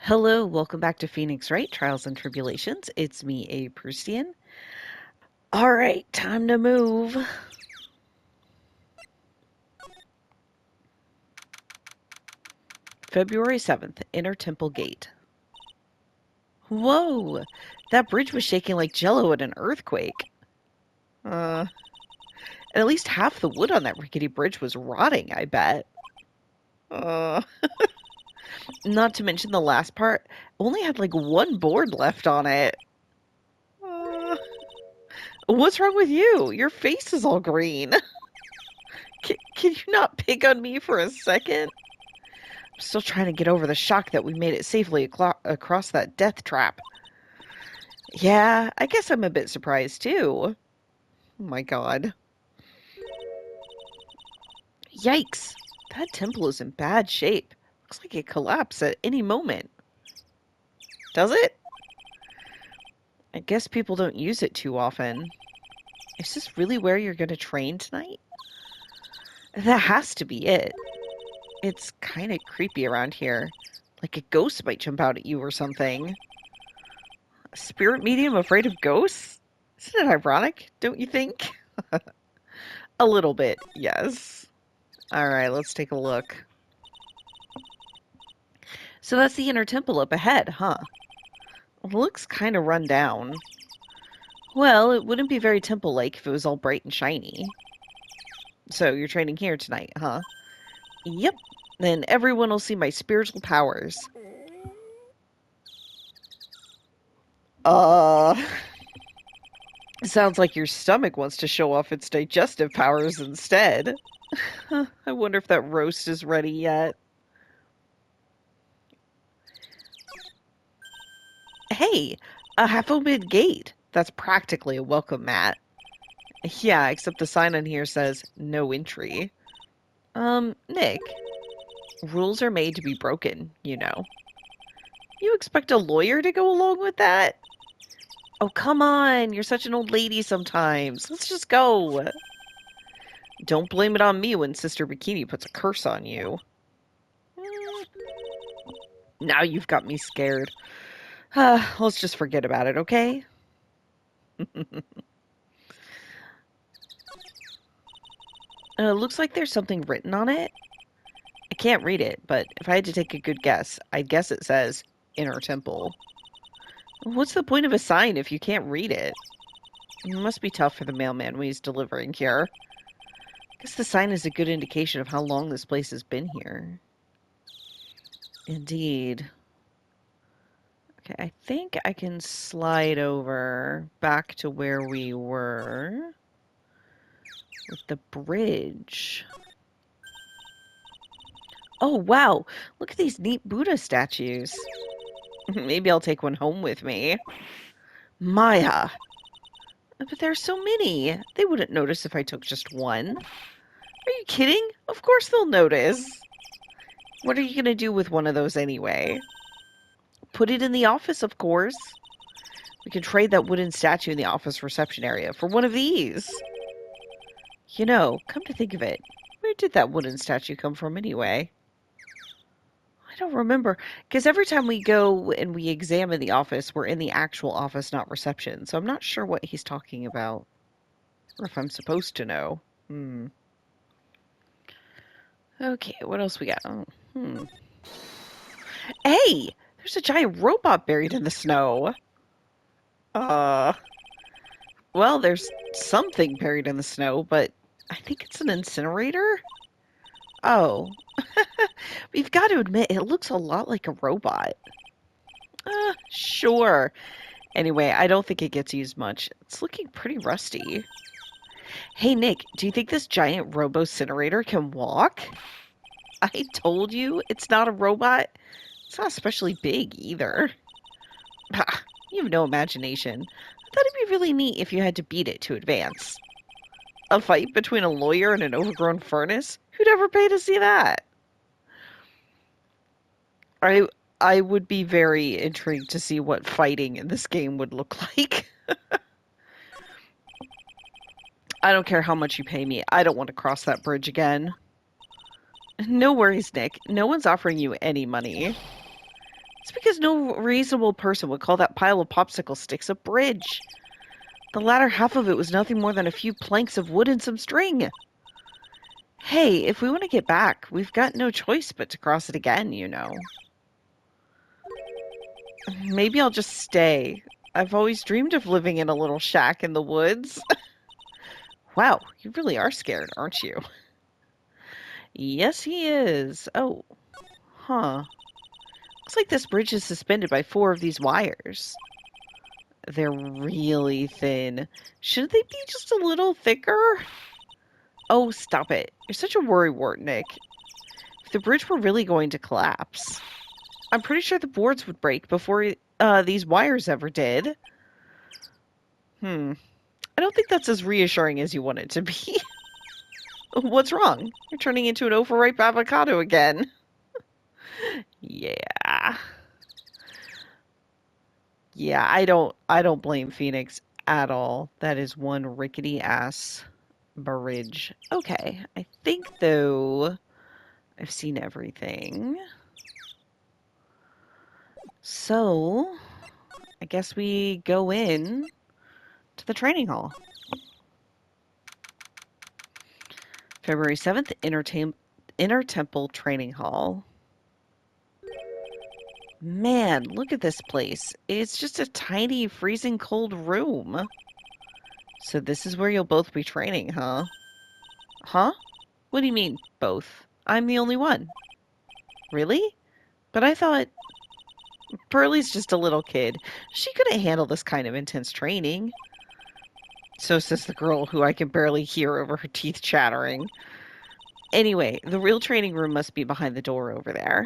Hello, welcome back to Phoenix Wright, Trials and Tribulations. It's me, A. Prustian. All right, time to move. February 7th, Inner Temple Gate. Whoa, that bridge was shaking like jello at an earthquake. And at least half the wood on that rickety bridge was rotting, I bet. Uh, Not to mention the last part only had like one board left on it. Uh, what's wrong with you? Your face is all green. Can you not pick on me for a second? I'm still trying to get over the shock that we made it safely across that death trap. Yeah, I guess I'm a bit surprised too. Oh my god. Yikes. That temple is in bad shape. Looks like it collapsed at any moment. Does it? I guess people don't use it too often. Is this really where you're going to train tonight? That has to be it. It's kind of creepy around here. Like a ghost might jump out at you or something. A spirit medium afraid of ghosts? Isn't it ironic, don't you think? A little bit, yes. All right, let's take a look. So that's the inner temple up ahead, huh? Looks kind of run down. Well, it wouldn't be very temple-like if it was all bright and shiny. So you're training here tonight, huh? Yep. Then everyone will see my spiritual powers. Uh, Sounds like your stomach wants to show off its digestive powers instead. I wonder if that roast is ready yet. Hey, a half-open gate. That's practically a welcome mat. Yeah, except the sign on here says no entry. Nick, rules are made to be broken, you know. You expect a lawyer to go along with that? Oh, come on. You're such an old lady sometimes. Let's just go. Don't blame it on me when Sister Bikini puts a curse on you. Now you've got me scared. Let's just forget about it, okay? Looks like there's something written on it. I can't read it, but if I had to take a good guess, I'd guess it says Inner Temple. What's the point of a sign if you can't read it? It must be tough for the mailman when he's delivering here. I guess the sign is a good indication of how long this place has been here. Indeed. Okay, I think I can slide over back to where we were with the bridge. Oh, wow. Look at these neat Buddha statues. Maybe I'll take one home with me. Maya. But there are so many. They wouldn't notice if I took just one. Are you kidding? Of course they'll notice. What are you going to do with one of those anyway? Put it in the office, of course. We can trade that wooden statue in the office reception area for one of these. You know, come to think of it, where did that wooden statue come from anyway? I don't remember, because every time we go and we examine the office, we're in the actual office, not reception. So I'm not sure what he's talking about, or if I'm supposed to know. Okay, what else we got? Oh, Hey, there's a giant robot buried in the snow. Uh, well, there's something buried in the snow, but I think it's an incinerator. Oh, we've got to admit, it looks a lot like a robot. Sure. Anyway, I don't think it gets used much. It's looking pretty rusty. Hey, Nick, do you think this giant robo-incinerator can walk? I told you, it's not a robot. It's not especially big either. You have no imagination. I thought it'd be really neat if you had to beat it to advance. A fight between a lawyer and an overgrown furnace? Who'd ever pay to see that? I I would be very intrigued to see what fighting in this game would look like. I don't care how much you pay me. I don't want to cross that bridge again. No worries, Nick. No one's offering you any money. It's because no reasonable person would call that pile of popsicle sticks a bridge. The latter half of it was nothing more than a few planks of wood and some string. Hey, if we want to get back, we've got no choice but to cross it again, you know. Maybe I'll just stay. I've always dreamed of living in a little shack in the woods. Wow, you really are scared, aren't you? Yes, he is. Oh, huh. Looks like this bridge is suspended by 4 of these wires. They're really thin. Shouldn't they be just a little thicker? Oh, stop it. You're such a worrywart, Nick. If the bridge were really going to collapse, I'm pretty sure the boards would break before these wires ever did. I don't think that's as reassuring as you want it to be. What's wrong? You're turning into an overripe avocado again. Yeah. Yeah, I don't blame Phoenix at all. That is one rickety ass bridge. Okay, I think though I've seen everything. So, I guess we go in to the training hall. February 7th, Inner Temple Training Hall. Man, look at this place. It's just a tiny, freezing cold room. So this is where you'll both be training, huh? Huh? What do you mean, both? I'm the only one. Really? But I thought Pearlie's just a little kid. She couldn't handle this kind of intense training. So says the girl who I can barely hear over her teeth chattering. Anyway, the real training room must be behind the door over there.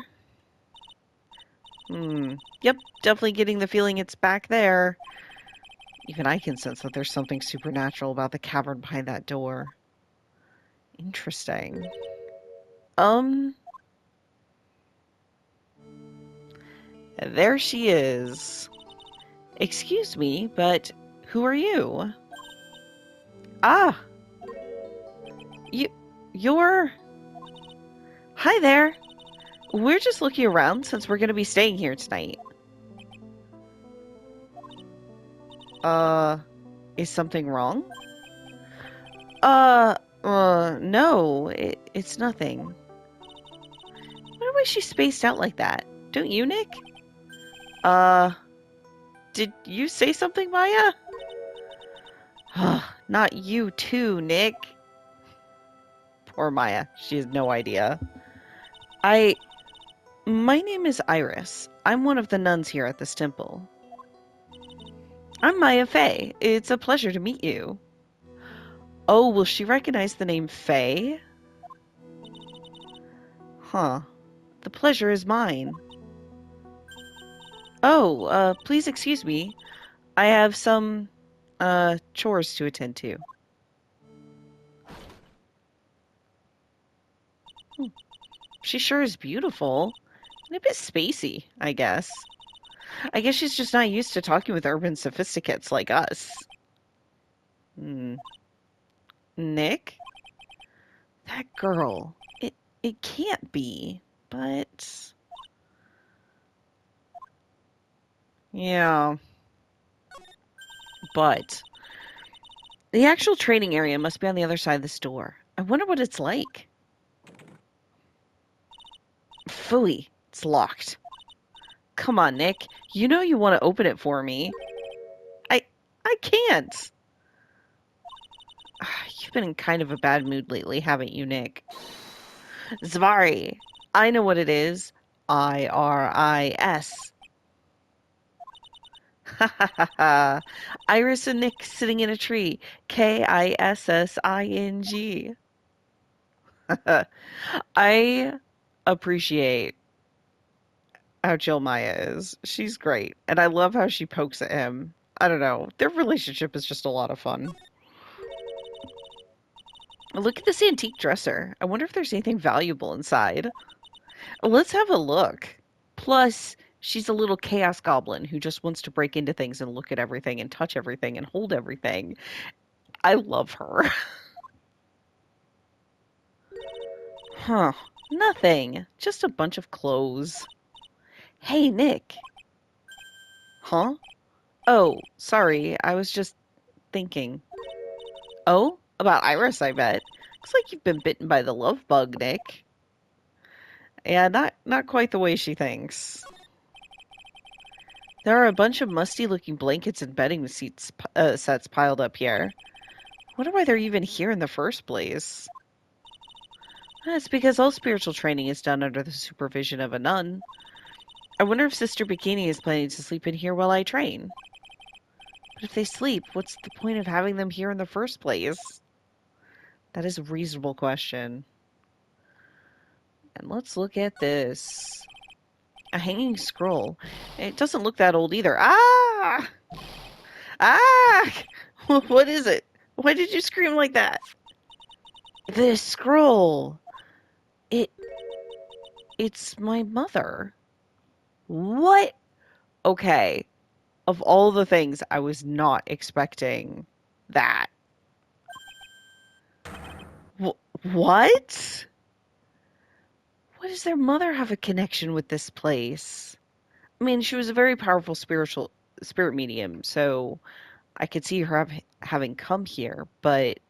Yep, definitely getting the feeling it's back there. Even I can sense that there's something supernatural about the cavern behind that door. Interesting. Um, there she is. Excuse me, but who are you? Ah, you, you're... Hi there. We're just looking around since we're going to be staying here tonight. Is something wrong? No, it's nothing. Wonder why she's spaced out like that. Don't you, Nick? Uh, did you say something, Maya? Not you too, Nick. Poor Maya. She has no idea. My name is Iris. I'm one of the nuns here at this temple. I'm Maya Fey. It's a pleasure to meet you. Oh, will she recognize the name Fey? Huh. The pleasure is mine. Oh, please excuse me. I have some, chores to attend to. She sure is beautiful. And a bit spacey, I guess. I guess she's just not used to talking with urban sophisticates like us. Nick? That girl. It can't be, but... Yeah. But... The actual training area must be on the other side of this door. I wonder what it's like. Phooey. It's locked. Come on, Nick. You know you want to open it for me. I can't. You've been in kind of a bad mood lately, haven't you, Nick? Zvari. I know what it is. IRIS. Ha ha ha ha. Iris and Nick sitting in a tree. KISSING. I appreciate how chill Maya is. She's great. And I love how she pokes at him. I don't know. Their relationship is just a lot of fun. Look at this antique dresser. I wonder if there's anything valuable inside. Let's have a look. Plus, she's a little chaos goblin who just wants to break into things and look at everything and touch everything and hold everything. I love her. Huh. Nothing. Just a bunch of clothes. Hey, Nick. Huh? Oh, sorry. I was just thinking. Oh, about Iris, I bet. Looks like you've been bitten by the love bug, Nick. Yeah, not quite the way she thinks. There are a bunch of musty-looking blankets and bedding sets piled up here. I wonder why they're even here in the first place. It's because all spiritual training is done under the supervision of a nun. I wonder if Sister Bikini is planning to sleep in here while I train. But if they sleep, what's the point of having them here in the first place? That is a reasonable question. And let's look at this. A hanging scroll. It doesn't look that old either. Ah! Ah! What is it? Why did you scream like that? This scroll. It it's my mother. What? Okay. Of all the things, I was not expecting that. What? What does their mother have a connection with this place? I mean, she was a very powerful spirit medium, so I could see her having come here, but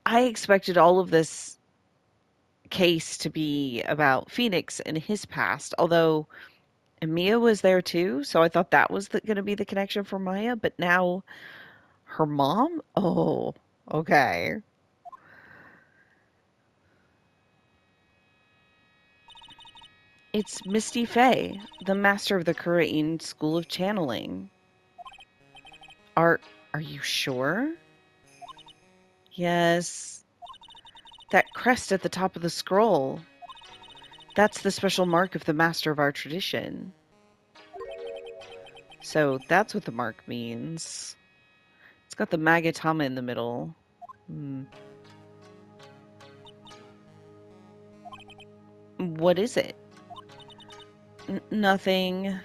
I expected all of this case to be about Phoenix and his past, although Mia was there too, so I thought that was going to be the connection for Maya, but now her mom? Oh, okay. It's Misty Fey, the master of the Korean School of Channeling. Are are you sure? Yes. That crest at the top of the scroll. That's the special mark of the master of our tradition. So that's what the mark means. It's got the Magatama in the middle. Hmm. What is it? Nothing.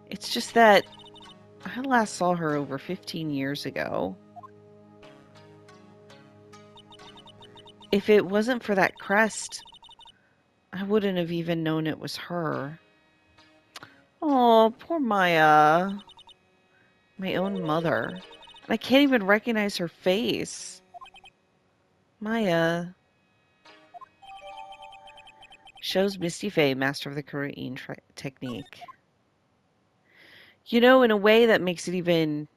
It's just that I last saw her over 15 years ago. If it wasn't for that crest, I wouldn't have even known it was her. Oh, poor Maya. My own mother. And I can't even recognize her face. Maya. Shows Misty Fey, master of the Korean technique. You know, in a way that makes it even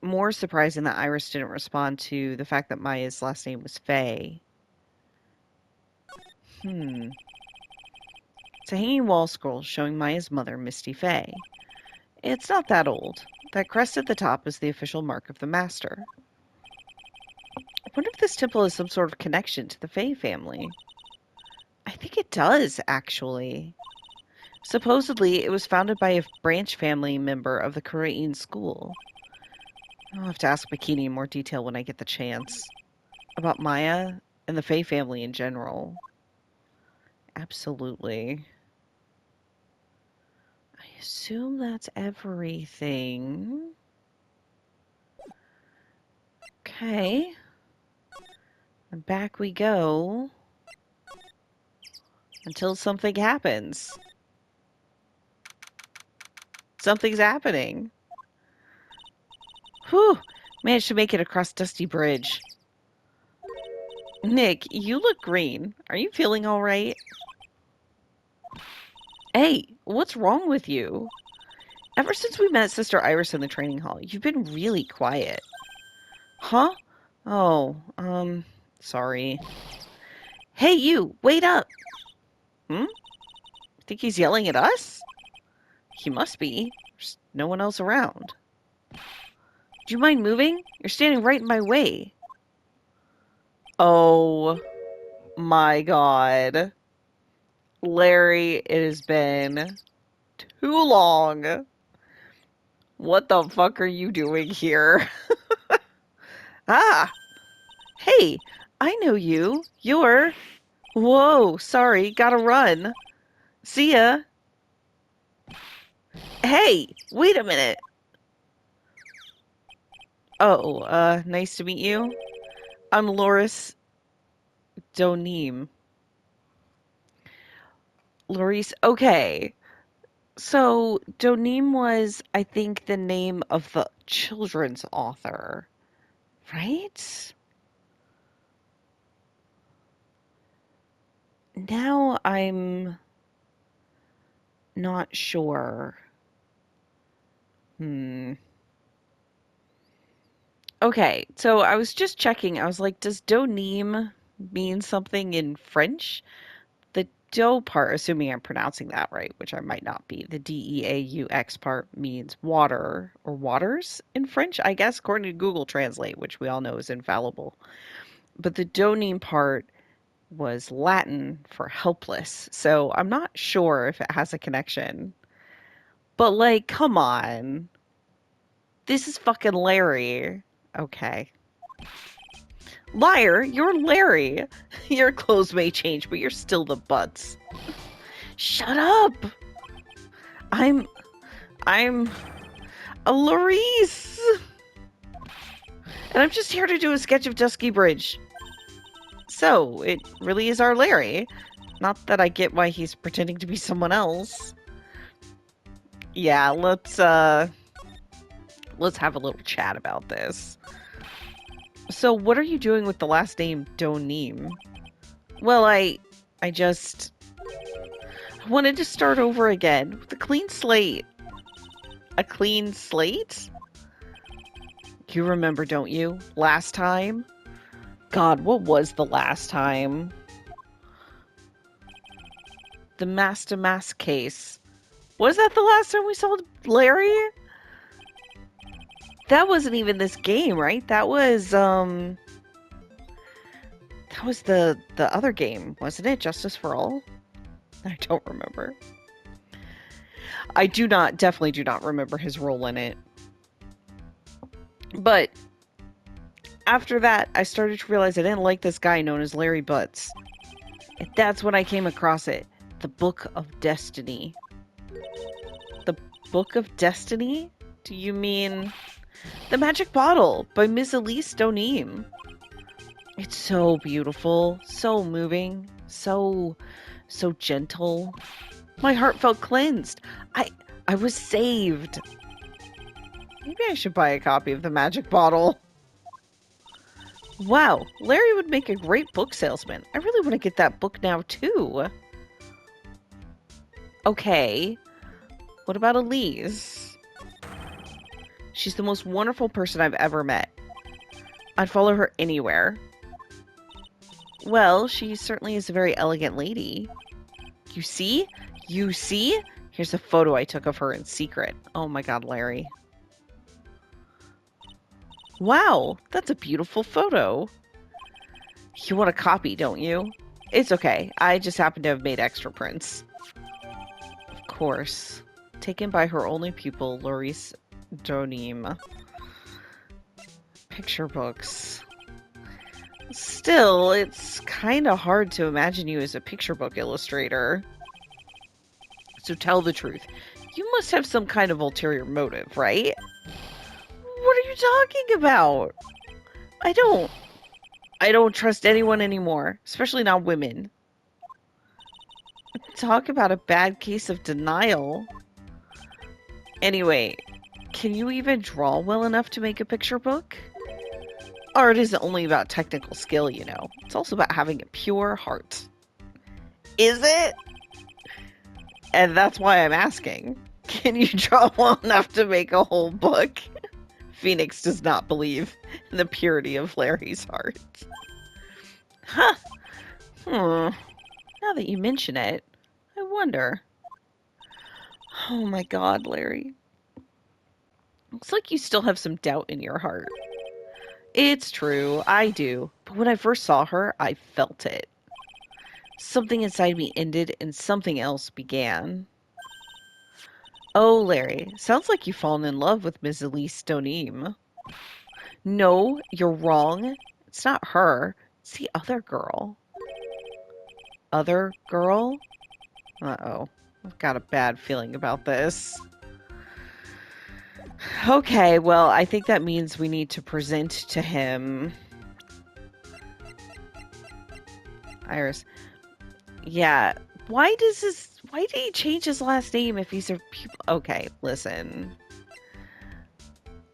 more surprising that Iris didn't respond to the fact that Maya's last name was Fey. Hmm. It's a hanging wall scroll showing Maya's mother, Misty Fey. It's not that old. That crest at the top is the official mark of the master. I wonder if this temple has some sort of connection to the Fey family. I think it does, actually. Supposedly, it was founded by a branch family member of the Korean school. I'll have to ask Bikini in more detail when I get the chance. About Maya and the Fey family in general. Absolutely. I assume that's everything. Okay. And back we go. Until something happens. Something's happening. Whew! Managed to make it across Dusty Bridge. Nick, you look green. Are you feeling all right? Hey, what's wrong with you? Ever since we met Sister Iris in the training hall, you've been really quiet. Huh? Oh, sorry. Hey, you, wait up! Hmm? Think he's yelling at us? He must be. There's no one else around. Do you mind moving? You're standing right in my way. Oh my god. Larry, it has been too long. What the fuck are you doing here? Ah! Hey, I know you. You're... Whoa, sorry, gotta run. See ya. Hey, wait a minute. Oh, nice to meet you. I'm Loris Doneem. Lorice, okay. So, Donim was, I think, the name of the children's author, right? Now I'm not sure. Hmm. Okay, so I was just checking. I was like, does Donim mean something in French? The do part, assuming I'm pronouncing that right, which I might not be, the Deaux part means water or waters in French, I guess, according to Google Translate, which we all know is infallible. But the donim part was Latin for helpless, so I'm not sure if it has a connection. But, like, come on. This is fucking Larry. Okay. Liar, you're Larry. Your clothes may change, but you're still the butts. Shut up! I'm I'm a Larice, and I'm just here to do a sketch of Dusky Bridge. So, it really is our Larry. Not that I get why he's pretending to be someone else. Yeah, let's have a little chat about this. So, what are you doing with the last name Donim? Well, I just wanted to start over again with a clean slate. A clean slate? You remember, don't you? Last time? God, what was the last time? The Master Mask case. Was that the last time we saw Larry? That wasn't even this game, right? That was the other game, wasn't it? Justice for All? I don't remember. I definitely do not remember his role in it. But after that, I started to realize I didn't like this guy known as Larry Butts. And that's when I came across it. The Book of Destiny. The Book of Destiny? Do you mean The Magic Bottle by Ms. Elise Donim? It's so beautiful, so moving, so gentle. My heart felt cleansed. I was saved. Maybe I should buy a copy of The Magic Bottle. Wow, Larry would make a great book salesman. I really want to get that book now, too. Okay. What about Elise? She's the most wonderful person I've ever met. I'd follow her anywhere. Well, she certainly is a very elegant lady. You see? You see? Here's a photo I took of her in secret. Oh my god, Larry. Wow, that's a beautiful photo. You want a copy, don't you? It's okay. I just happen to have made extra prints. Of course. Taken by her only pupil, Lorice Donim. Picture books. Still, it's kind of hard to imagine you as a picture book illustrator. So tell the truth. You must have some kind of ulterior motive, right? What are you talking about? I don't trust anyone anymore, especially not women. Talk about a bad case of denial. Anyway, can you even draw well enough to make a picture book? Art isn't only about technical skill, you know. It's also about having a pure heart. Is it? And that's why I'm asking. Can you draw well enough to make a whole book? Phoenix does not believe in the purity of Larry's heart. Huh. Now that you mention it, I wonder. Oh my god, Larry. Looks like you still have some doubt in your heart. It's true, I do. But when I first saw her, I felt it. Something inside me ended and something else began. Oh, Larry, sounds like you've fallen in love with Ms. Elise Donim. No, you're wrong. It's not her. It's the other girl. Other girl? Uh-oh. I've got a bad feeling about this. Okay, well, I think that means we need to present to him... Iris. Yeah, why Why did he change his last name if he's a pupil? Okay, listen.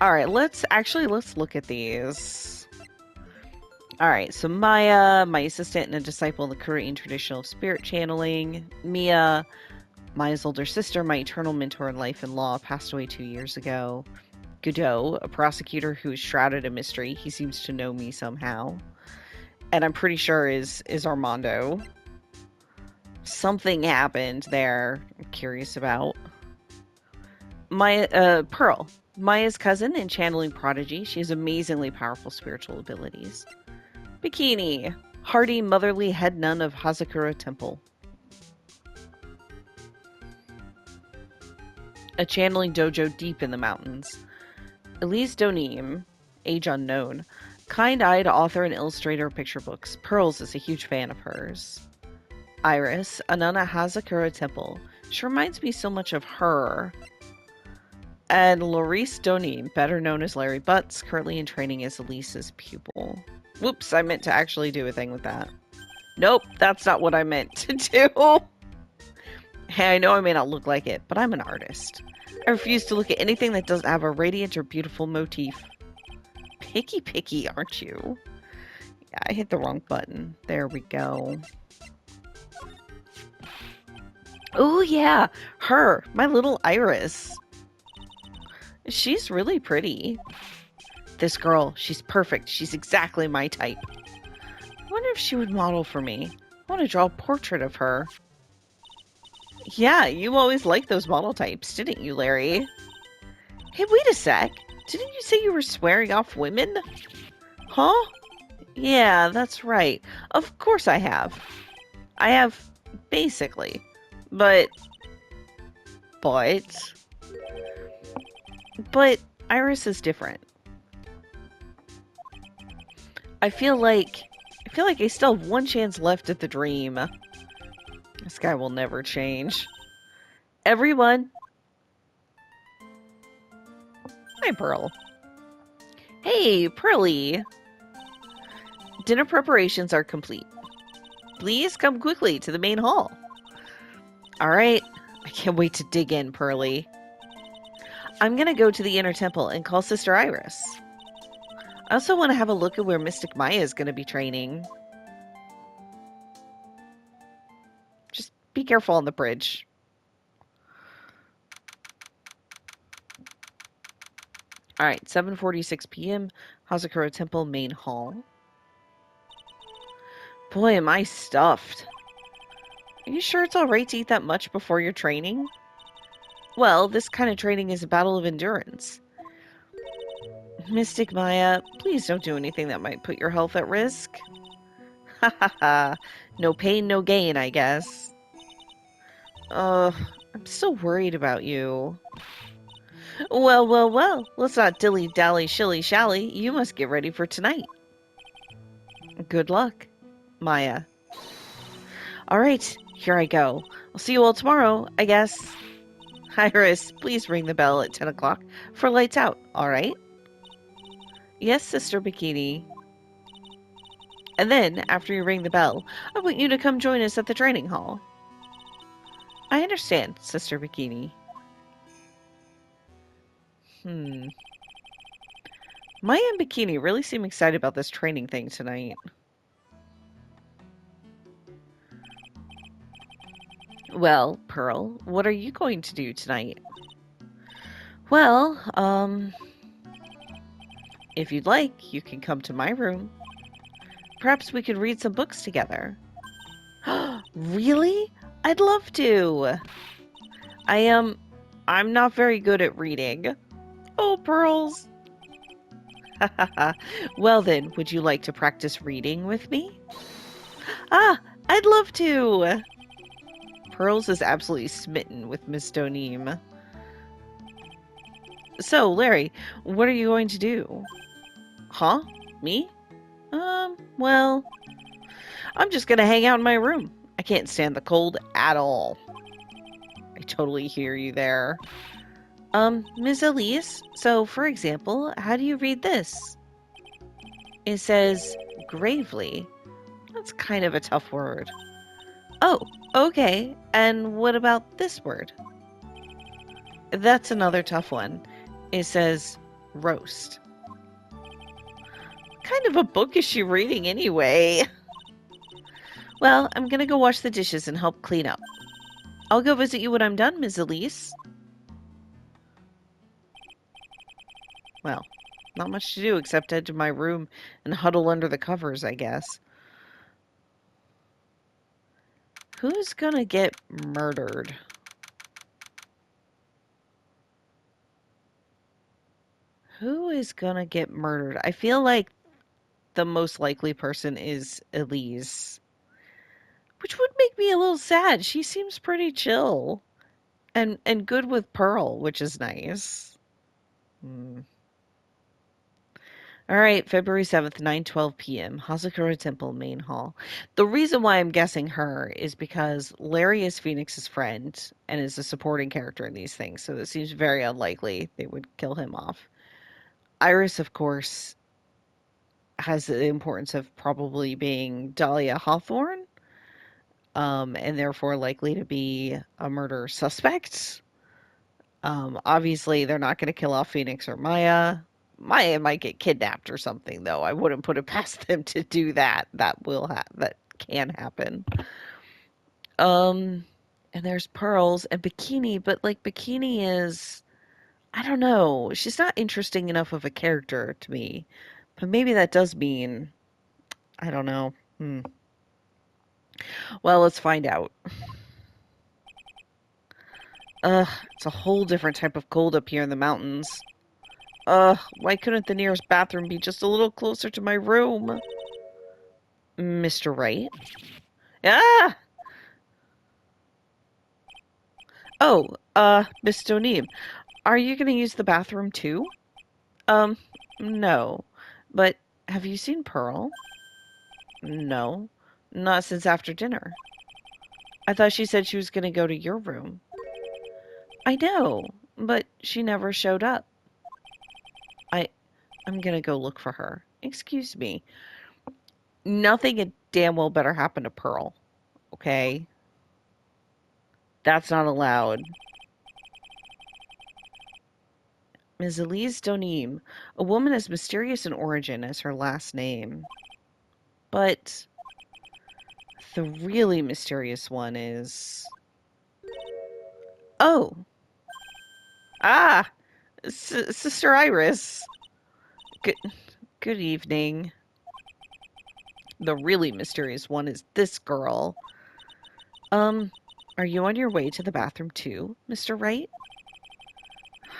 All right, let's look at these. All right, so Maya, my assistant and a disciple in the Korean tradition of spirit channeling. Mia, Maya's older sister, my eternal mentor in life and law, passed away 2 years ago. Godot, a prosecutor who is shrouded in mystery. He seems to know me somehow. And I'm pretty sure is Armando. Something happened there I'm curious about. Maya, Pearl, Maya's cousin and channeling prodigy. She has amazingly powerful spiritual abilities. Bikini, hardy, motherly head nun of Hazakura Temple. A channeling dojo deep in the mountains. Elise Donim, age unknown. Kind-eyed author and illustrator of picture books. Pearls is a huge fan of hers. Iris, a nun at Hazakura Temple. She reminds me so much of her. And Laurice Donim, better known as Larry Butts, currently in training as Elise's pupil. Whoops, I meant to actually do a thing with that. Nope, that's not what I meant to do. Hey, I know I may not look like it, but I'm an artist. I refuse to look at anything that doesn't have a radiant or beautiful motif. Picky, aren't you? Yeah, I hit the wrong button. There we go. Oh, yeah. Her. My little Iris. She's really pretty. This girl, she's perfect. She's exactly my type. I wonder if she would model for me. I want to draw a portrait of her. Yeah, you always liked those model types, didn't you, Larry? Hey, wait a sec. Didn't you say you were swearing off women? Huh? Yeah, that's right. Of course I have. I have, basically. But Iris is different. I feel like I still have one chance left at the dream. This guy will never change. Everyone. Hi, Pearl. Hey, Pearly. Dinner preparations are complete. Please come quickly to the main hall. All right. I can't wait to dig in, Pearly. I'm going to go to the inner temple and call Sister Iris. I also want to have a look at where Mystic Maya is going to be training. Just be careful on the bridge. All right, 7:46 p.m. Hazakura Temple main hall. Boy, am I stuffed. Are you sure it's all right to eat that much before your training? Well, this kind of training is a battle of endurance. Mystic Maya, please don't do anything that might put your health at risk. Ha ha ha. No pain, no gain, I guess. I'm so worried about you. Well. Let's not dilly-dally, shilly-shally. You must get ready for tonight. Good luck, Maya. All right, here I go. I'll see you all tomorrow, I guess. Iris, please ring the bell at 10 o'clock for lights out, all right? Yes, Sister Bikini. And then, after you ring the bell, I want you to come join us at the training hall. I understand, Sister Bikini. Maya and Bikini really seem excited about this training thing tonight. Well, Pearl, what are you going to do tonight? Well, if you'd like, you can come to my room. Perhaps we could read some books together. Really? I'd love to. I'm not very good at reading. Oh, Pearls. Well then, would you like to practice reading with me? Ah, I'd love to. Pearls is absolutely smitten with Miss Donim. So, Larry, what are you going to do? Huh? Me? Well, I'm just gonna hang out in my room. I can't stand the cold at all. I totally hear you there. Ms. Elise, so for example, how do you read this? It says gravely. That's kind of a tough word. Oh, Okay, and what about this word? That's another tough one. It says roast. What kind of a book is she reading anyway? Well, I'm gonna go wash the dishes and help clean up. I'll go visit you when I'm done, Ms. Elise. Well, not much to do except head to my room and huddle under the covers, I guess. Who's gonna get murdered? Who is gonna get murdered? I feel like the most likely person is Elise, which would make me a little sad. She seems pretty chill and good with Pearl, which is nice. Hmm. All right, February 7th, 9:12 p.m., Hazakura Temple, Main Hall. The reason why I'm guessing her is because Larry is Phoenix's friend and is a supporting character in these things, so it seems very unlikely they would kill him off. Iris, of course, has the importance of probably being Dahlia Hawthorne, and therefore likely to be a murder suspect. Obviously, they're not going to kill off Phoenix or Maya. Maya might get kidnapped or something, though. I wouldn't put it past them to do that. That can happen. Um, and there's Pearls and Bikini, but like Bikini is, I don't know. She's not interesting enough of a character to me. But maybe that does mean, I don't know. Well, let's find out. Ugh, it's a whole different type of cold up here in the mountains. Ugh, why couldn't the nearest bathroom be just a little closer to my room? Mr. Wright? Ah! Oh, Miss Doneem, are you gonna use the bathroom too? Um, no. But have you seen Pearl? No. Not since after dinner. I thought she said she was gonna go to your room. I know, but she never showed up. I I'm gonna go look for her. Excuse me. Nothing had damn well better happen to Pearl, okay? That's not allowed. Ms. Elise Doneem, a woman as mysterious in origin as her last name. But the really mysterious one is. Oh, ah, Sister Iris. Good, good evening. The really mysterious one is this girl. Um, are you on your way to the bathroom too, Mr. Wright?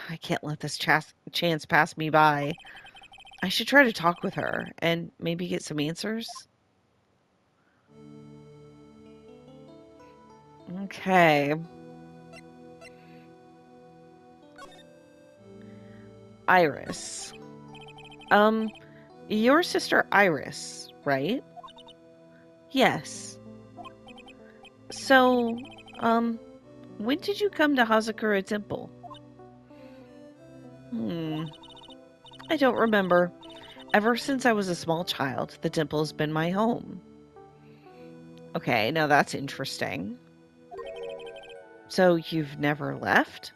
I can't let this chance pass me by. I should try to talk with her and maybe get some answers. Okay. Iris. Um, your sister Iris, right? Yes. So, um, when did you come to Hazakura Temple? Hmm, I don't remember. Ever since I was a small child, the temple has been my home. Okay, now that's interesting. So you've never left?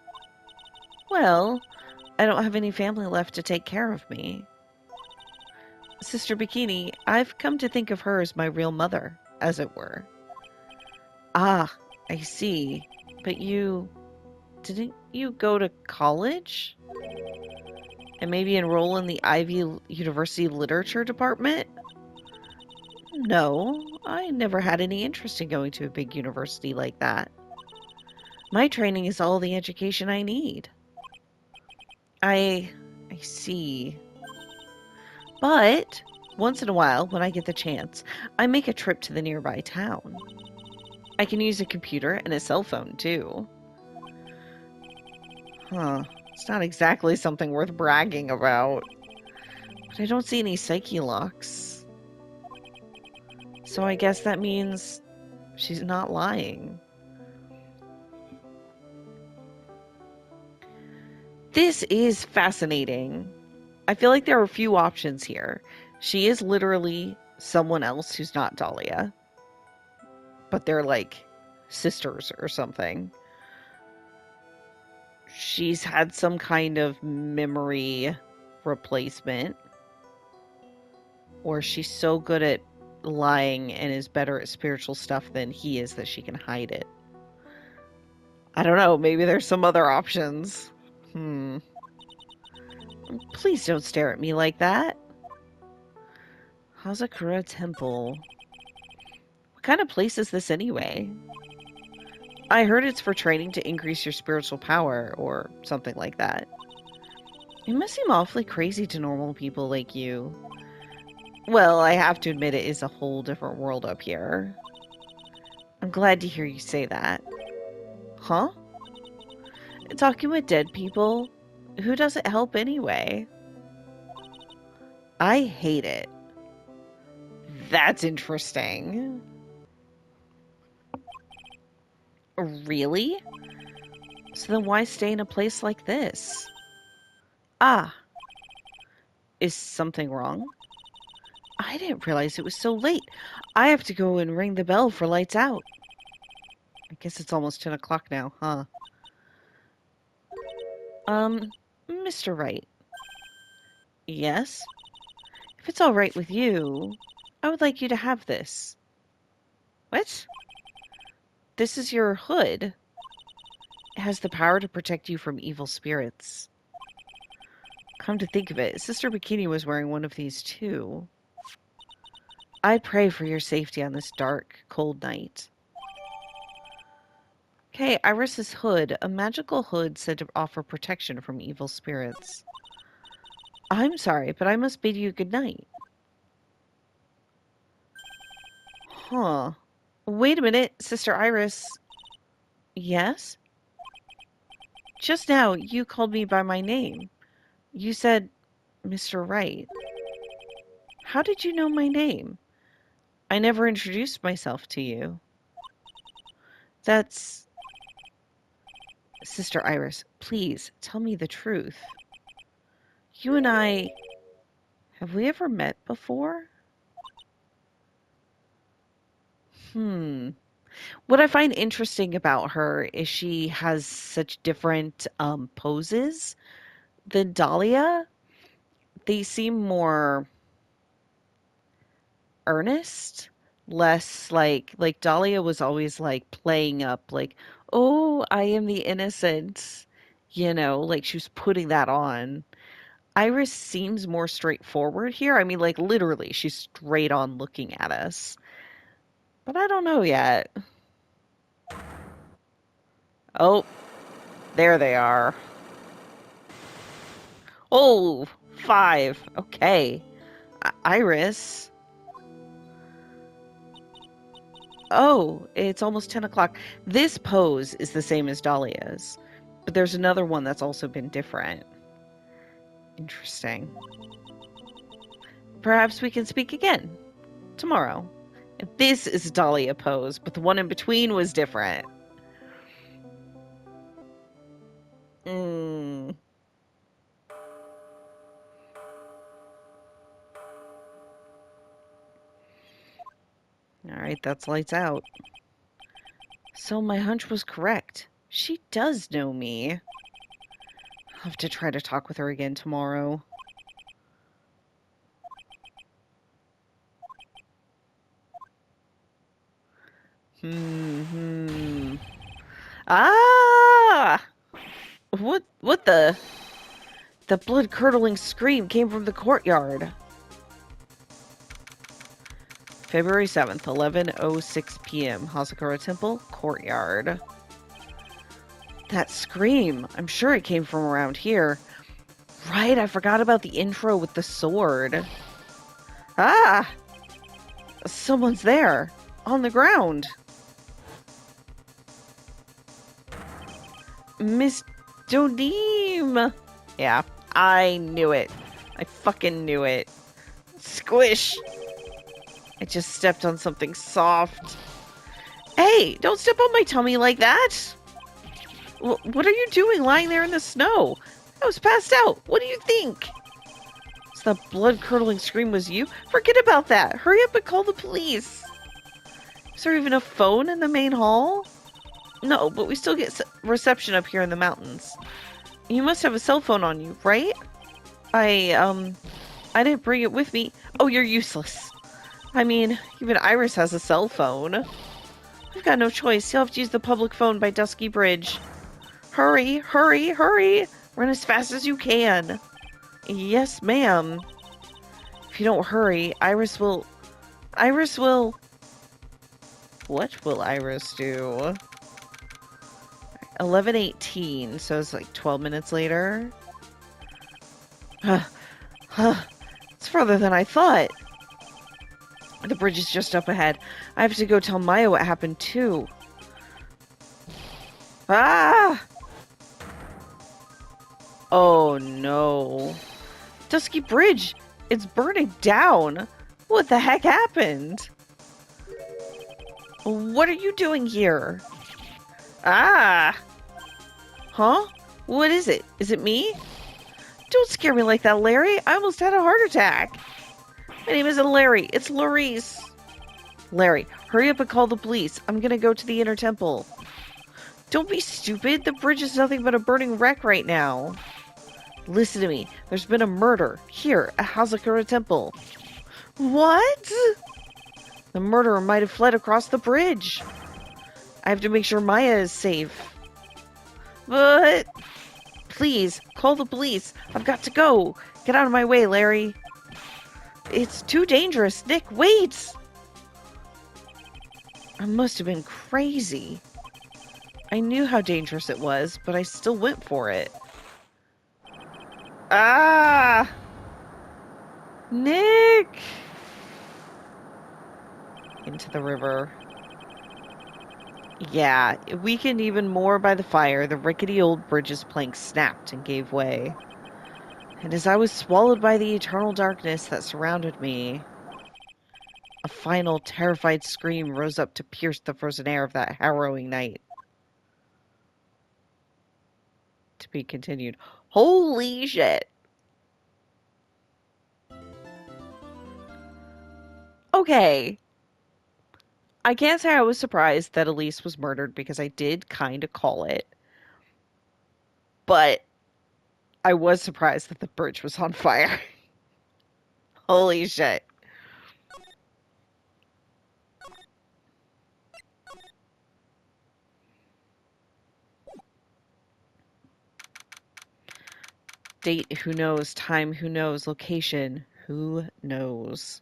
Well, I don't have any family left to take care of me. Sister Bikini, I've come to think of her as my real mother, as it were. Ah, I see. But didn't you go to college? And maybe enroll in the Ivy University Literature Department? No, I never had any interest in going to a big university like that. My training is all the education I need. I I see. But once in a while, when I get the chance, I make a trip to the nearby town. I can use a computer and a cell phone too. Huh. It's not exactly something worth bragging about. But I don't see any psyche locks. So I guess that means she's not lying. This is fascinating. I feel like there are a few options here. She is literally someone else who's not Dahlia, but they're like sisters or something. She's had some kind of memory replacement, or she's so good at lying and is better at spiritual stuff than he is that she can hide it. I don't know, maybe there's some other options. Please don't stare at me like that. Hazakura Temple. What kind of place is this anyway? I heard it's for training to increase your spiritual power, or something like that. It must seem awfully crazy to normal people like you. Well, I have to admit it is a whole different world up here. I'm glad to hear you say that. Huh? Talking with dead people? Who does it help anyway? I hate it. That's interesting. Really? So then why stay in a place like this? Ah. Is something wrong? I didn't realize it was so late. I have to go and ring the bell for lights out. I guess it's almost 10 o'clock now, huh? Mr. Wright. Yes? If it's all right with you, I would like you to have this. What? This is your hood. It has the power to protect you from evil spirits. Come to think of it, Sister Bikini was wearing one of these too. I pray for your safety on this dark, cold night. Okay, Iris's hood. A magical hood said to offer protection from evil spirits. I'm sorry, but I must bid you good night. Huh. Wait a minute, Sister Iris. Yes? Just now, you called me by my name. You said, Mr. Wright. How did you know my name? I never introduced myself to you. That's... Sister Iris, please, tell me the truth. You and I... Have we ever met before? What I find interesting about her is she has such different poses than Dahlia. They seem more earnest, less like Dahlia was always like playing up like, "Oh, I am the innocent." Like she was putting that on. Iris seems more straightforward here. I mean, like literally, she's straight on looking at us. But I don't know yet. Oh, there they are. Oh, 5. Okay. Iris. Oh, it's almost 10 o'clock. This pose is the same as Dahlia's, but there's another one that's also been different. Interesting. Perhaps we can speak again tomorrow. This is Dahlia pose, but the one in between was different. All right, that's lights out. So my hunch was correct. She does know me. I'll have to try to talk with her again tomorrow. Ah! What the? The blood-curdling scream came from the courtyard. February 7th, 11:06 p.m. Hazakura Temple, courtyard. That scream. I'm sure it came from around here. Right, I forgot about the intro with the sword. Ah! Someone's there. On the ground. Miss Jodim! Yeah, I knew it. I fucking knew it. Squish! I just stepped on something soft. Hey, don't step on my tummy like that! What are you doing lying there in the snow? I was passed out. What do you think? So the blood-curdling scream was you? Forget about that. Hurry up and call the police. Is there even a phone in the main hall? No, but we still get reception up here in the mountains. You must have a cell phone on you, right? I didn't bring it with me. Oh, you're useless. I mean, even Iris has a cell phone. We've got no choice. You'll have to use the public phone by Dusky Bridge. Hurry, hurry, hurry! Run as fast as you can. Yes, ma'am. If you don't hurry, Iris will... What will Iris do? 11:18, so it's like 12 minutes later. It's further than I thought. The bridge is just up ahead. I have to go tell Maya what happened too. Ah! Oh no. Dusky Bridge! It's burning down! What the heck happened? What are you doing here? Ah! Huh? What is it? Is it me? Don't scare me like that, Larry. I almost had a heart attack. My name isn't Larry. It's Larice. Larry, hurry up and call the police. I'm gonna go to the inner temple. Don't be stupid. The bridge is nothing but a burning wreck right now. Listen to me. There's been a murder here at Hazakura Temple. What? The murderer might have fled across the bridge. I have to make sure Maya is safe. But... Please, call the police. I've got to go. Get out of my way, Larry. It's too dangerous. Nick, wait! I must have been crazy. I knew how dangerous it was, but I still went for it. Ah! Nick! Into the river. Yeah, weakened even more by the fire, the rickety old bridge's planks snapped and gave way. And as I was swallowed by the eternal darkness that surrounded me, a final terrified scream rose up to pierce the frozen air of that harrowing night. To be continued. Holy shit! Okay. I can't say I was surprised that Elise was murdered because I did kind of call it. But I was surprised that the bridge was on fire. Holy shit. Date, who knows? Time, who knows? Location, who knows?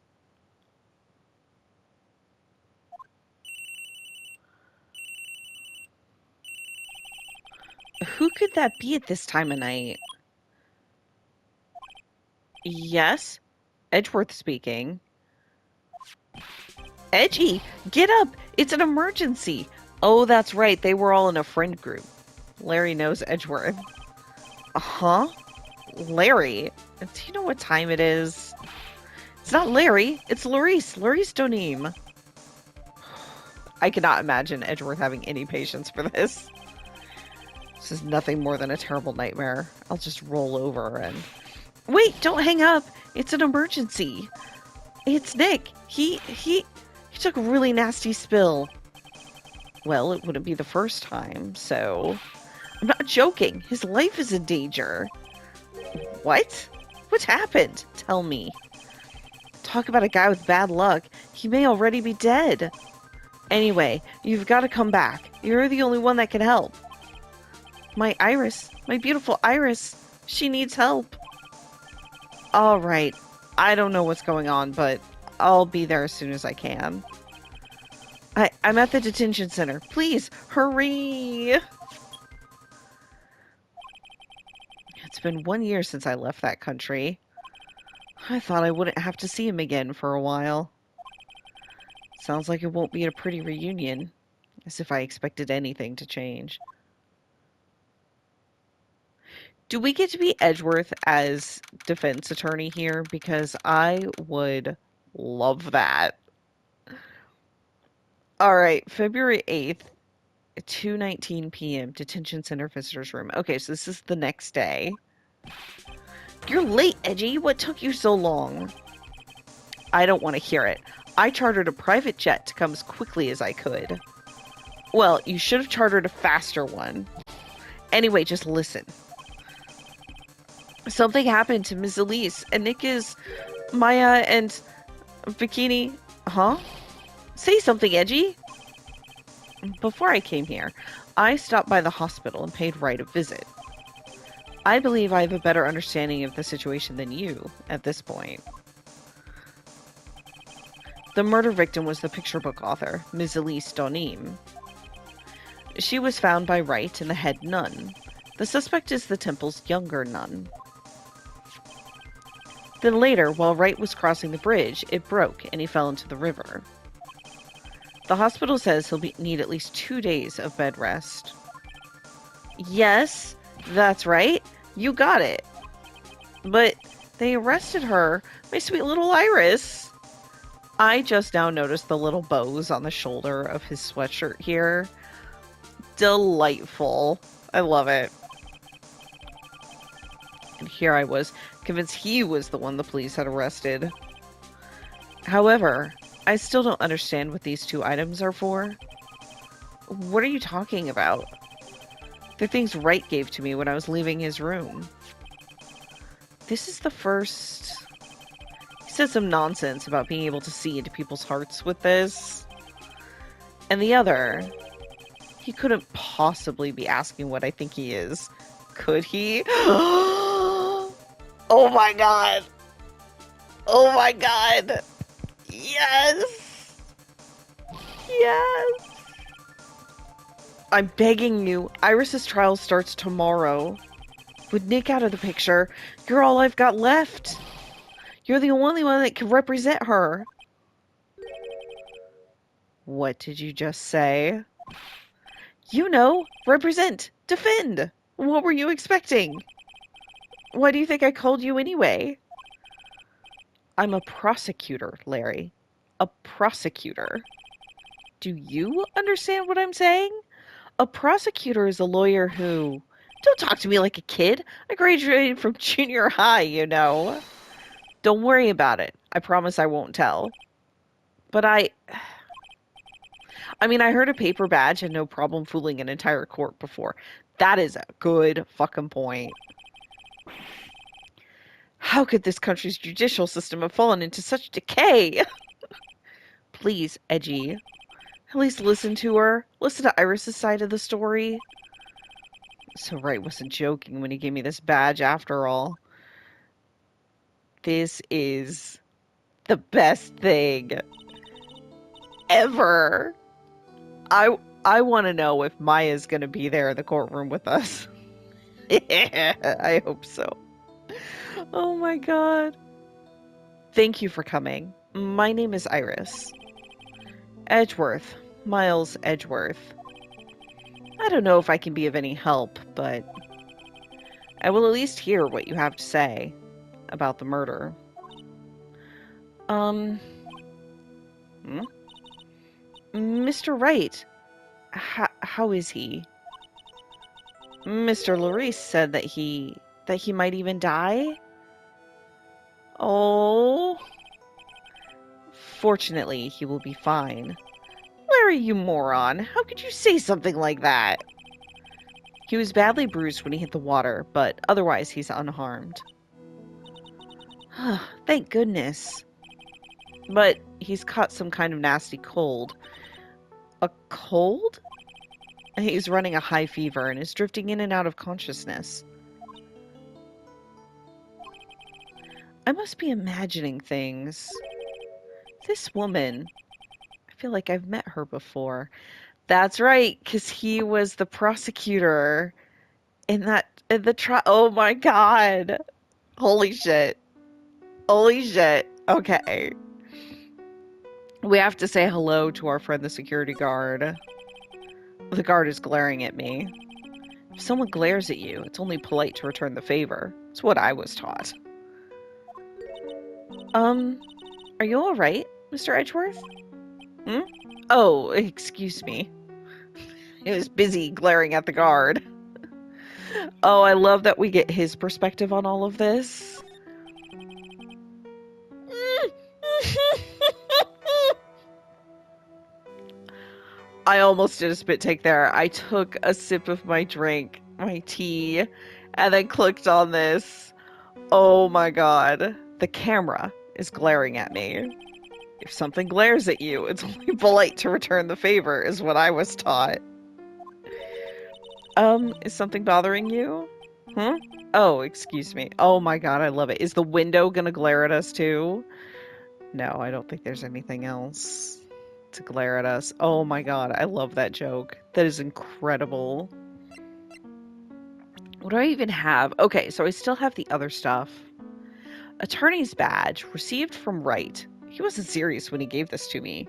Who could that be at this time of night? Yes? Edgeworth speaking. Edgy, get up! It's an emergency! Oh, that's right, they were all in a friend group. Larry knows Edgeworth. Uh-huh? Larry? Do you know what time it is? It's not Larry, it's Larice. Larice Donim. I cannot imagine Edgeworth having any patience for this. This is nothing more than a terrible nightmare. I'll just roll over and... Wait, don't hang up! It's an emergency! It's Nick! He took a really nasty spill. Well, it wouldn't be the first time, so... I'm not joking. His life is in danger. What? What happened? Tell me. Talk about a guy with bad luck. He may already be dead. Anyway, you've got to come back. You're the only one that can help. My Iris. My beautiful Iris. She needs help. All right. I don't know what's going on, but I'll be there as soon as I can. I'm at the detention center. Please, hurry! It's been 1 year since I left that country. I thought I wouldn't have to see him again for a while. Sounds like it won't be a pretty reunion. As if I expected anything to change. Do we get to be Edgeworth as defense attorney here? Because I would love that. Alright, February 8th, 2:19 p.m., detention center visitors room. Okay, so this is the next day. You're late, Edgy. What took you so long? I don't want to hear it. I chartered a private jet to come as quickly as I could. Well, you should have chartered a faster one. Anyway, just listen. Something happened to Ms. Elise, and Nick is Maya and Bikini. Huh? Say something, Edgy. Before I came here, I stopped by the hospital and paid Wright a visit. I believe I have a better understanding of the situation than you at this point. The murder victim was the picture book author, Ms. Elise Donim. She was found by Wright and the head nun. The suspect is the temple's younger nun. Then later, while Wright was crossing the bridge, it broke and he fell into the river. The hospital says he'll need at least 2 days of bed rest. Yes, that's right. You got it. But they arrested her, my sweet little Iris. I just now noticed the little bows on the shoulder of his sweatshirt here. Delightful. I love it. And here I was, convinced he was the one the police had arrested. However, I still don't understand what these 2 items are for. What are you talking about? They're things Wright gave to me when I was leaving his room. This is the first... He said some nonsense about being able to see into people's hearts with this. And the other... He couldn't possibly be asking what I think he is. Could he? Oh my god! Oh my god! Yes! Yes! I'm begging you, Iris's trial starts tomorrow. With Nick out of the picture, you're all I've got left. You're the only one that can represent her. What did you just say? You know, represent, defend. What were you expecting? Why do you think I called you anyway? I'm a prosecutor, Larry. A prosecutor. Do you understand what I'm saying? A prosecutor is a lawyer who... Don't talk to me like a kid. I graduated from junior high, you know. Don't worry about it. I promise I won't tell. But I mean, I heard a paper badge had no problem fooling an entire court before. That is a good fucking point. How could this country's judicial system have fallen into such decay? Please, Edgy. At least listen to her. Listen to Iris's side of the story. So Wright wasn't joking when he gave me this badge after all. This is the best thing ever. I want to know if Maya's going to be there in the courtroom with us. I hope so. Oh my god. Thank you for coming. My name is Iris. Edgeworth. Miles Edgeworth. I don't know if I can be of any help, but I will at least hear what you have to say about the murder. Mr. Wright, how is he? Mr. Larice said that he might even die? Oh. Fortunately, he will be fine. Larry, you moron. How could you say something like that? He was badly bruised when he hit the water, but otherwise he's unharmed. Thank goodness. But he's caught some kind of nasty cold. A cold? He's running a high fever and is drifting in and out of consciousness. I must be imagining things. This woman, I feel like I've met her before. That's right, because he was the prosecutor in the trial. Oh my god. Holy shit. Holy shit. Okay. We have to say hello to our friend the security guard. The guard is glaring at me. If someone glares at you, it's only polite to return the favor. It's what I was taught. Are you alright, Mr. Edgeworth? Oh, excuse me. He was busy glaring at the guard. Oh, I love that we get his perspective on all of this. I almost did a spit take there. I took a sip of my drink, my tea, and then clicked on this. Oh my god. The camera is glaring at me. If something glares at you, it's only polite to return the favor, is what I was taught. Is something bothering you? Huh? Oh, excuse me. Oh my god, I love it. Is the window gonna glare at us too? No, I don't think there's anything else to glare at us. Oh my god, I love that joke. That is incredible. What do I even have? Okay, so I still have the other stuff. Attorney's badge received from Wright. He wasn't serious when he gave this to me.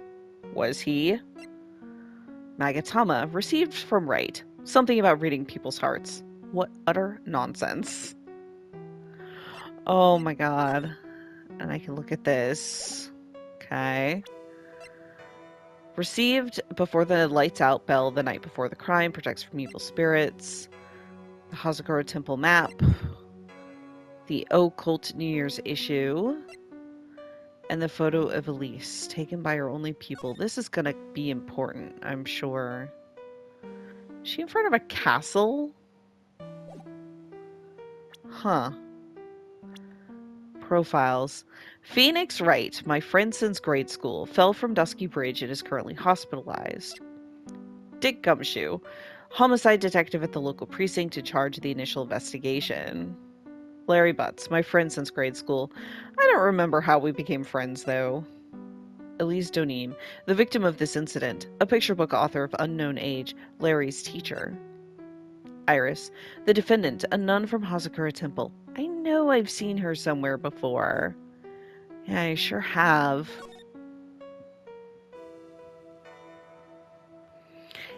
Was he? Magatama received from Wright. Something about reading people's hearts. What utter nonsense. Oh my god. And I can look at this. Okay. Received before the lights out bell the night before the crime. Protects from evil spirits. The Hazakura Temple map. The Occult New Year's issue. And the photo of Elise, taken by her only people. This is gonna be important, I'm sure. Is she in front of a castle? Huh. Profiles. Phoenix Wright, my friend since grade school, fell from Dusky Bridge and is currently hospitalized. Dick Gumshoe, homicide detective at the local precinct in charge of the initial investigation. Larry Butts, my friend since grade school. I don't remember how we became friends, though. Elise Donim, the victim of this incident, a picture book author of unknown age, Larry's teacher. Iris, the defendant, a nun from Hazakura Temple. I know I've seen her somewhere before. Yeah, I sure have.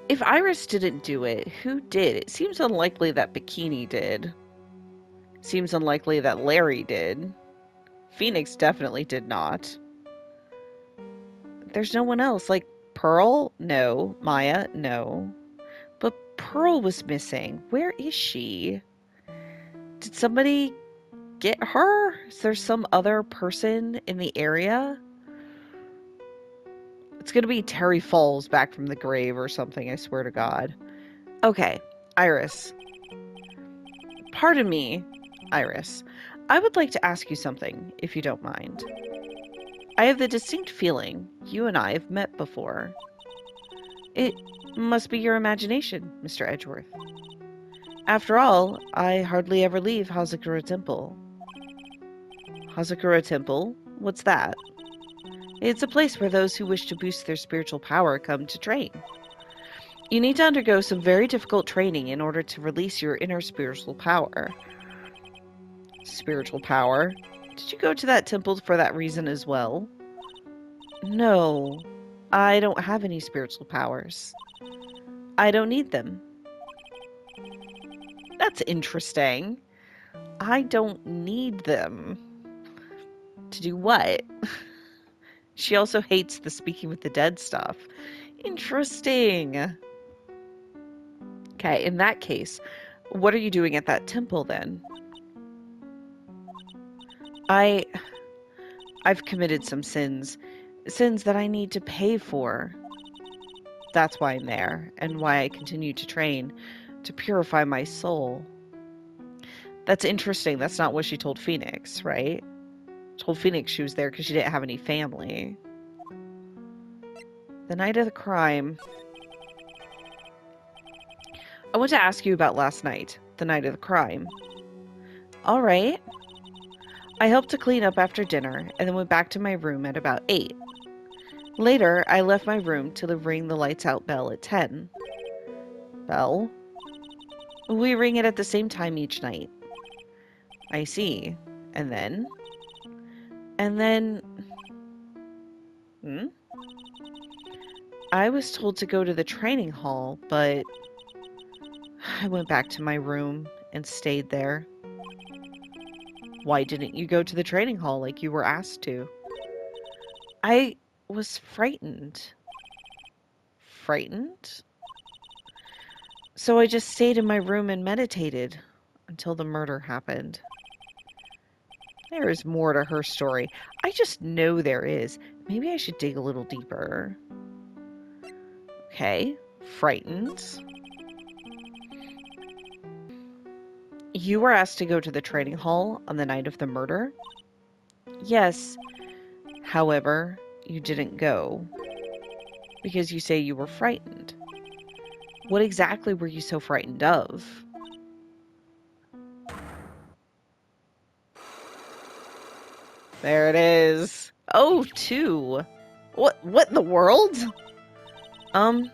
If Iris didn't do it, who did? It seems unlikely that Bikini did. Seems unlikely that Larry did. Phoenix definitely did not. There's no one else. Like, Pearl? No. Maya? No. But Pearl was missing. Where is she? Did somebody get her? Is there some other person in the area? It's gonna be Terry Falls back from the grave or something, I swear to God. Okay, Iris. Pardon me, Iris. I would like to ask you something, if you don't mind. I have the distinct feeling you and I have met before. It must be your imagination, Mr. Edgeworth. After all, I hardly ever leave Hazakura Temple. Hazakura Temple? What's that? It's a place where those who wish to boost their spiritual power come to train. You need to undergo some very difficult training in order to release your inner spiritual power. Spiritual power? Did you go to that temple for that reason as well? No, I don't have any spiritual powers. I don't need them. That's interesting. I don't need them. To do what? She also hates the speaking with the dead stuff. Interesting. Okay, in that case, what are you doing at that temple then? I've committed some sins. Sins that I need to pay for. That's why I'm there, and why I continue to train, to purify my soul. That's interesting. That's not what she told Phoenix, right? Told Phoenix she was there because she didn't have any family. The night of the crime. I want to ask you about last night, the night of the crime. All right. I helped to clean up after dinner and then went back to my room at about 8. Later, I left my room to ring the lights out bell at 10. Bell? We ring it at the same time each night. I see. And then? And then... Hmm? I was told to go to the training hall, but I went back to my room and stayed there. Why didn't you go to the training hall like you were asked to? I was frightened. Frightened? So I just stayed in my room and meditated until the murder happened. There is more to her story. I just know there is. Maybe I should dig a little deeper. Okay. Frightened. You were asked to go to the training hall on the night of the murder? Yes. However, you didn't go because you say you were frightened. What exactly were you so frightened of? There it is. Oh, two. What in the world? Um,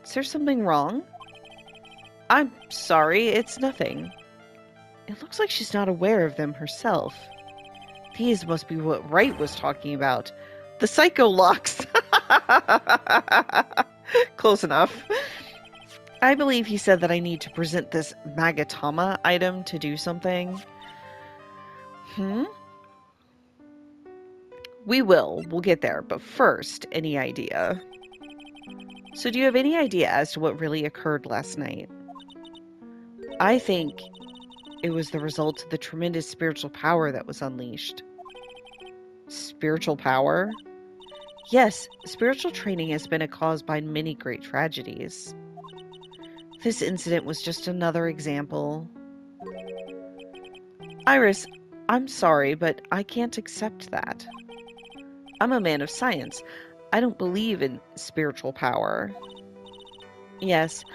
is there something wrong? I'm sorry, it's nothing. It looks like she's not aware of them herself. These must be what Wright was talking about. The psycho locks. Close enough. I believe he said that I need to present this Magatama item to do something. We will. We'll get there. But first, any idea? So do you have any idea as to what really occurred last night? I think it was the result of the tremendous spiritual power that was unleashed. Spiritual power? Yes, spiritual training has been a cause by many great tragedies. This incident was just another example. Iris, I'm sorry, but I can't accept that. I'm a man of science. I don't believe in spiritual power. Yes,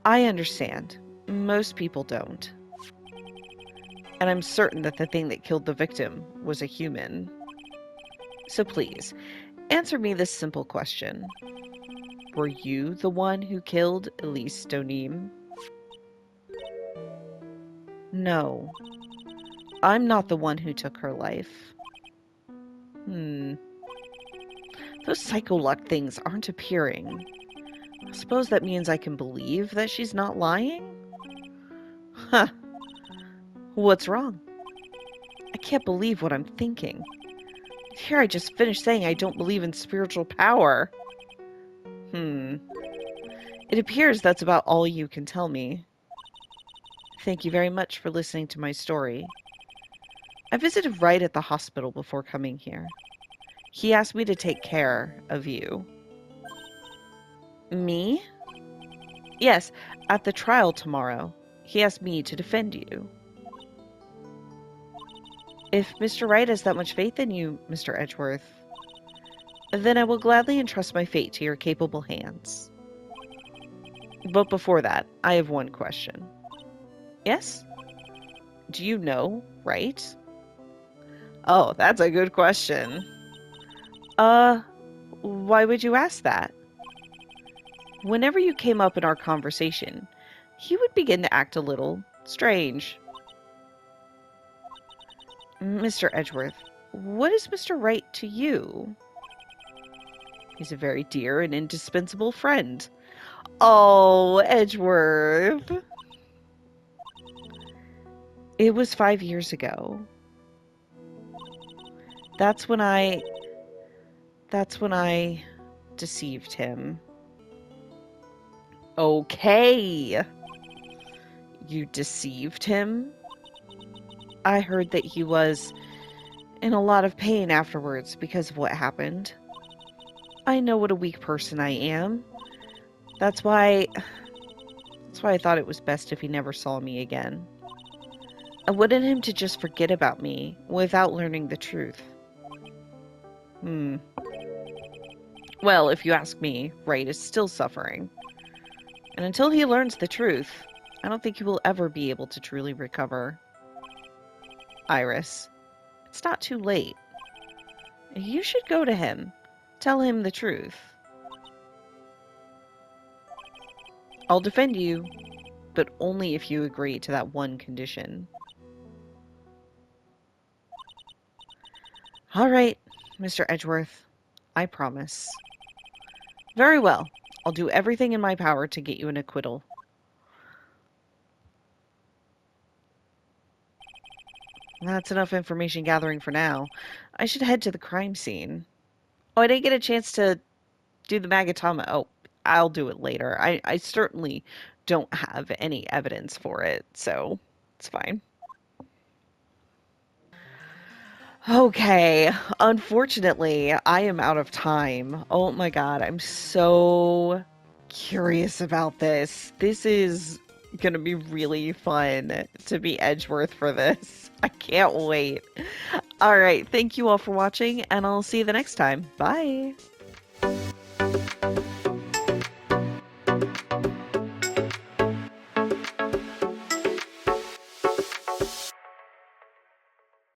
I understand. Most people don't. And I'm certain that the thing that killed the victim was a human. So please, answer me this simple question. Were you the one who killed Elise Stoneem? No. I'm not the one who took her life. Those psycholuck things aren't appearing. I suppose that means I can believe that she's not lying? Huh. What's wrong? I can't believe what I'm thinking. Here I just finished saying I don't believe in spiritual power. It appears that's about all you can tell me. Thank you very much for listening to my story. I visited Wright at the hospital before coming here. He asked me to take care of you. Me? Yes, at the trial tomorrow. He asked me to defend you. If Mr. Wright has that much faith in you, Mr. Edgeworth, then I will gladly entrust my fate to your capable hands. But before that, I have one question. Yes? Do you know Wright? Oh, that's a good question. Why would you ask that? Whenever you came up in our conversation, he would begin to act a little strange. Mr. Edgeworth, what is Mr. Wright to you? He's a very dear and indispensable friend. Oh, Edgeworth. It was 5 years ago. That's when I deceived him. Okay. You deceived him? I heard that he was in a lot of pain afterwards because of what happened. I know what a weak person I am. That's why I thought it was best if he never saw me again. I wanted him to just forget about me without learning the truth. Well, if you ask me, Wright is still suffering. And until he learns the truth, I don't think he will ever be able to truly recover. Iris, it's not too late. You should go to him. Tell him the truth. I'll defend you, but only if you agree to that one condition. All right, Mr. Edgeworth. I promise. Very well. I'll do everything in my power to get you an acquittal. That's enough information gathering for now. I should head to the crime scene. Oh, I didn't get a chance to do the Magatama. Oh, I'll do it later. I certainly don't have any evidence for it, so it's fine. Okay, unfortunately, I am out of time. Oh my god, I'm so curious about this. This is gonna be really fun to be Edgeworth for this. I can't wait. All right, thank you all for watching, and I'll see you the next time. Bye.